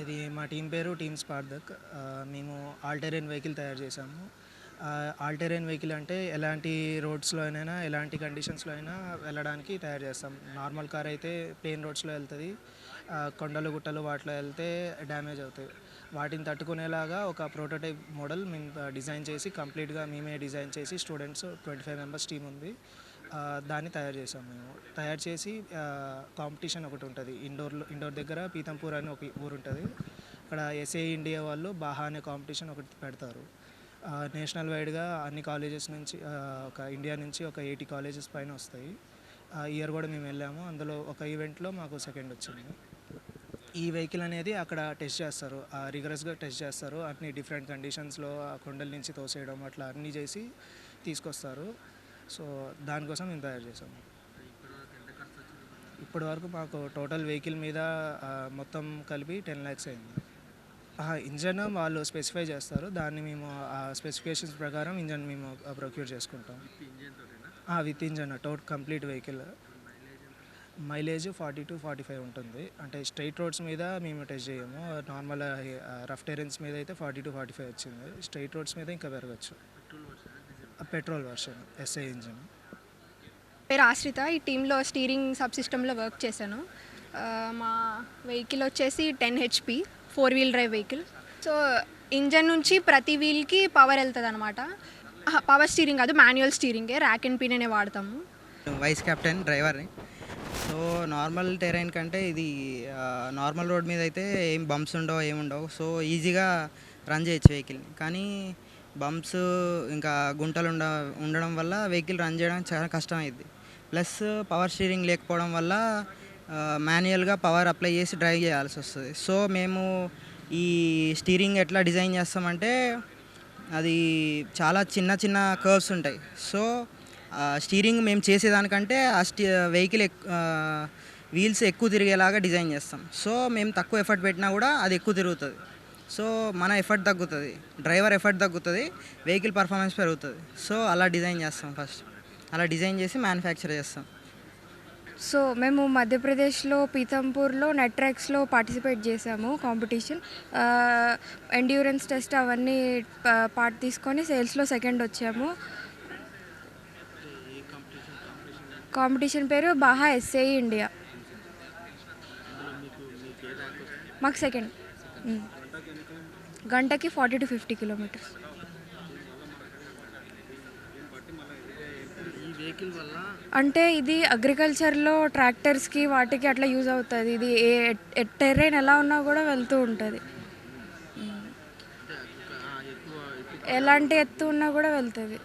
ఇది మా టీం పేరు టీమ్ స్పార్దక్. మేము ఆల్ టెరెన్ వెహికల్ తయారు చేసాము. ఆల్ టెరెన్ వెహికల్ అంటే ఎలాంటి రోడ్స్‌లో అయినా, ఎలాంటి కండిషన్స్‌లో అయినా వెళ్ళడానికి తయారు చేస్తాం. నార్మల్ కార్ అయితే ప్లెయిన్ రోడ్స్‌లో వెళ్తది. కొండలు, గుట్టలు వాటిలో వెళ్తే డ్యామేజ్ అవుతాయి. వాటిని తట్టుకునేలాగా ఒక ప్రోటోటైప్ మోడల్ మేము డిజైన్ చేసి కంప్లీట్‌గా మేమే డిజైన్ చేసి స్టూడెంట్స్ 25 మెంబర్స్ టీమ్ ఉంది. దాన్ని తయారు చేసాం మేము. తయారు చేసి కాంపిటీషన్ ఒకటి ఉంటుంది ఇండోర్ దగ్గర పీతంపూర్ అని ఒక ఊరు ఉంటుంది. అక్కడ ఎస్ఏ ఇండియా వాళ్ళు బాహా అనే కాంపిటీషన్ ఒకటి పెడతారు. నేషనల్ వైడ్గా అన్ని కాలేజెస్ నుంచి ఒక ఇండియా నుంచి ఒక 80 కాలేజెస్ పైన వస్తాయి. ఇయర్ కూడా మేము వెళ్ళాము. అందులో ఒక ఈవెంట్లో మాకు సెకండ్ వచ్చింది. ఈ వెహికల్ అనేది అక్కడ టెస్ట్ చేస్తారు, రిగరస్గా టెస్ట్ చేస్తారు. అన్ని డిఫరెంట్ కండిషన్స్లో ఆ కొండల నుంచి తోసేయడం అట్లా అన్నీ చేసి తీసుకొస్తారు. సో దానికోసం మేము తయారు చేసాము. ఇప్పటి వరకు మాకు టోటల్ వెహికల్ మీద మొత్తం కలిపి 10 lakhs అయింది. ఇంజన్ వాళ్ళు స్పెసిఫై చేస్తారు, దాన్ని మేము ఆ స్పెసిఫికేషన్స్ ప్రకారం ఇంజన్ మేము ప్రొక్యూర్ చేసుకుంటాం. With engine complete vehicle. Mileage 40-45 ఉంటుంది. అంటే స్ట్రైట్ రోడ్స్ మీద మేము టెస్ట్ చేయము. నార్మల్ రఫ్ టెరెన్స్ మీద అయితే 40-45 వచ్చింది. స్ట్రైట్ రోడ్స్ మీద ఇంకా పెరగచ్చు. Petrol version SI engine. పేరు ఆశ్రిత. ఈ టీంలో స్టీరింగ్ సబ్ సిస్టంలో వర్క్ చేశాను. మా వెహికల్ వచ్చేసి 10 HP 4-wheel drive vehicle. So engine నుంచి ప్రతి వీల్కి పవర్ వెళ్తుంది అనమాట. పవర్ స్టీరింగ్ కాదు, మాన్యువల్ స్టీరింగే. ర్యాక్ అండ్ పిన్ అనే వాడతాము. వైస్ కెప్టెన్ డ్రైవర్ని. సో నార్మల్ టెరైన్ కంటే ఇది నార్మల్ రోడ్ మీద అయితే ఏం బంప్స్ ఉండవు, ఏముండవు. సో ఈజీగా రన్ చేయొచ్చు వెహికల్ని. కానీ బంప్స్ ఇంకా గుంటలు ఉండడం వల్ల వెహికల్ రన్ చేయడానికి చాలా కష్టమైంది. ప్లస్ పవర్ స్టీరింగ్ లేకపోవడం వల్ల మాన్యువల్గా పవర్ అప్లై చేసి డ్రైవ్ చేయాల్సి వస్తుంది. సో మేము ఈ స్టీరింగ్ ఎట్లా డిజైన్ చేస్తామంటే అది చాలా చిన్న చిన్న కర్వ్స్ ఉంటాయి. సో స్టీరింగ్ మేము చేసేదానికంటే వెహికల్ వీల్స్ ఎక్కువ తిరిగేలాగా డిజైన్ చేస్తాం. సో మేము తక్కువ ఎఫర్ట్ పెట్టినా కూడా అది ఎక్కువ తిరుగుతుంది. సో మన ఎఫర్ట్ తగ్గుతుంది, డ్రైవర్ ఎఫర్ట్ తగ్గుతుంది, వెహికల్ పర్ఫార్మెన్స్ పెరుగుతుంది. సో అలా డిజైన్ చేస్తాం. ఫస్ట్ అలా డిజైన్ చేసి మ్యానుఫ్యాక్చర్ చేస్తాం. సో మేము మధ్యప్రదేశ్లో పీతంపూర్లో నెట్రాక్స్లో పార్టిసిపేట్ చేసాము కాంపిటీషన్. ఎండ్యూరెన్స్ టెస్ట్ అవన్నీ పార్ట్ తీసుకొని సేల్స్లో సెకండ్ వచ్చాము. కాంపిటీషన్ పేరు బాహా ఎస్ఏ ఇండియా. మాకు సెకండ్. గంటకి 40-50 కిలోమీటర్స్. అంటే ఇది అగ్రికల్చర్లో ట్రాక్టర్స్కి వాటికి అట్లా యూజ్ అవుతుంది. ఇది టెర్రైన్ ఎలా ఉన్నా కూడా వెళ్తూ ఉంటుంది. ఎలాంటి ఎత్తు ఉన్నా కూడా వెళ్తుంది.